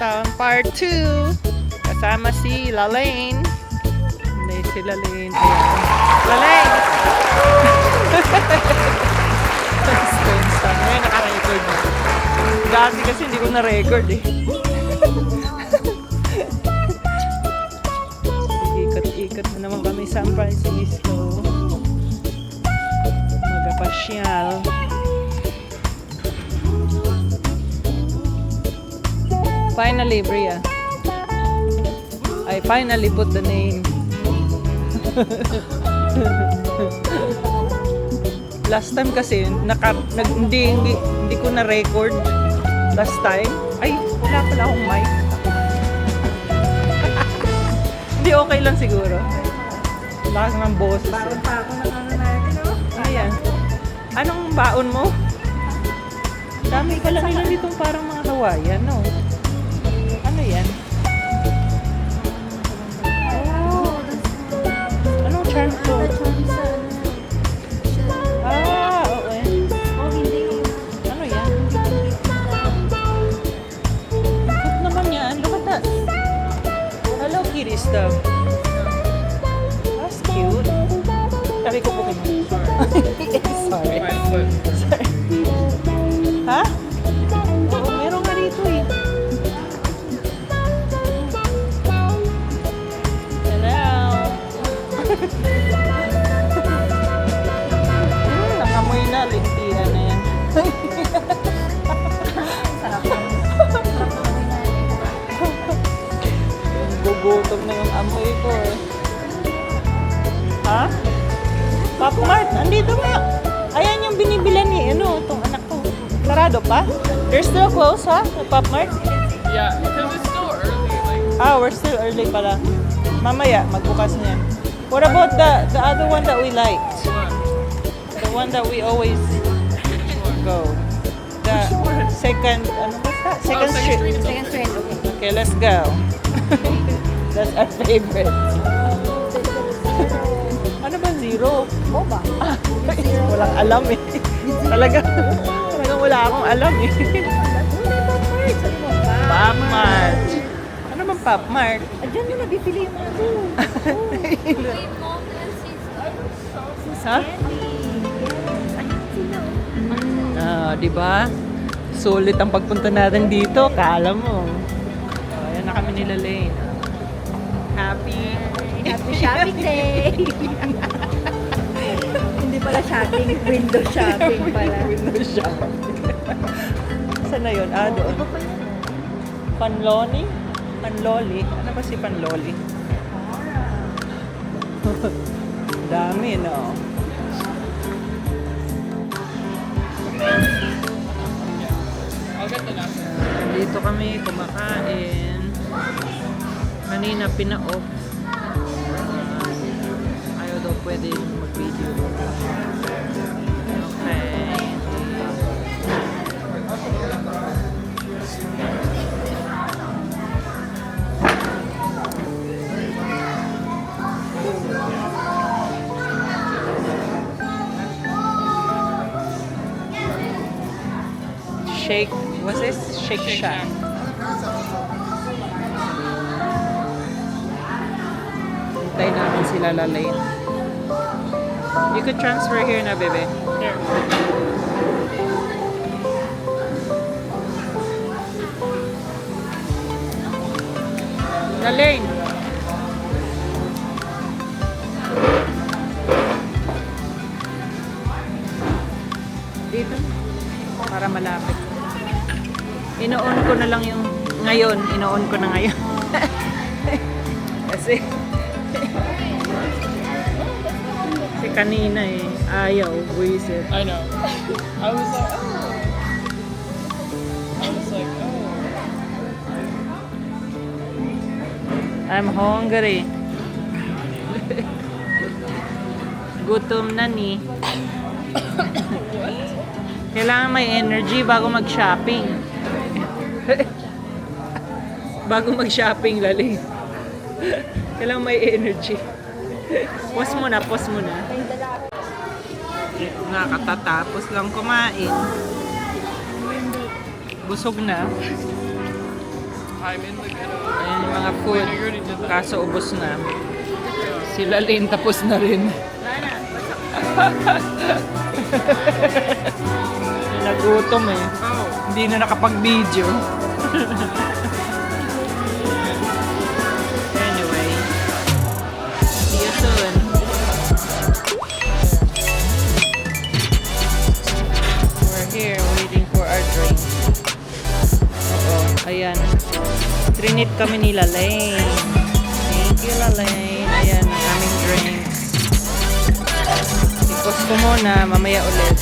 Town Part 2. Kasama si Lalaine. Hindi si Lalaine. Ayan. Lalaine! Stones Town. Ngayon naka-record na. Dati kasi hindi ko na-record eh. Ikot-ikot na naman kami San Francisco. Magapasyal. Finally, Bria. I finally put the name. Last time kasi hindi ko na record. Last time, ay wala pala akong mic. Hindi okay lang siguro. Lakas ng boses. Baron pa ako ng ano natin, no? Ayan. Anong baon mo? Dami pala nila ditong parang mga Hawaiian, no? Ano yan? Oh, anong charm to? Ah, okay. Oh, hindi. Ano yan? Cute naman yan. Look at that. Hello, kitty stuff. That's cute. Sabi ko po kayo. Sorry. Sorry. Ha? Oo, meron nga dito eh. Hello. Nangamoy na. Lintihan na yan. Sarap. Gugutom na yung amoy ko eh. Ha? Pop Mart, andito ba? Ayan yung binibilan ni itong anak ko. Sarado pa? They're still closed, ha? The Pop Mart? Yeah, because it's still early. Like, Ah, we're still early pala. Mamaya, magbukas niyan. What about the other one that we liked? The one that we always go. The second, ano ba that? Second Second street. Street. Second straight, okay. Okay, let's go. That's our favorite. Ano ba zero? Boba. Walang alam eh. Talagang wala akong alam eh. Pop Mart. Ano bang Pop Mart? Diyan mo nabibili yung mga doon. Ha? Ah, di ba? Sulit ang pagpunta natin dito, kala mo. Oh, ayan na kami nila Lane. Happy. Happy shopping day! Hindi pala shopping, window shopping pala. Window shopping. Saan na yun? Ah, doon. Iba pa yun. Panloli? Panloli? Ano ba si Panloli? Dami, no? I'll get the napkin. Dito kami kumakain. Kanina pina-off. Ayaw daw pwede mag-video. Okay. Shake, what's this? Shake Shack. Hintay namin sila Lalaine. You could transfer here na, bebe. Here. Lalaine! Dito. Para malapit. Ino-on ko na lang yung ngayon. Ino-on ko na ngayon. Kasi kanina eh. Ayaw. Buisit. I know. I was like, oh. I was like, oh. I'm hungry. Gutom na ni. Kailangan may energy bago mag-shopping. Bago mag-shopping, Lali. Kailangan may energy. Pause mo na, pause mo na. Nakatatapos lang kumain. Busog na. I I'm in the ghetto. Ayan yung mga food. Kaso ubos na. Sila Lane tapos na rin. Nagutom eh. Oh. Hindi na nakapag-video. Anyway. See you soon. We're here waiting for our drink. Oo, ayan. Trinit kami ni Lalaine. Thank you, Lalaine. Ayan, ang aming drink. Ikos ko muna, mamaya ulit.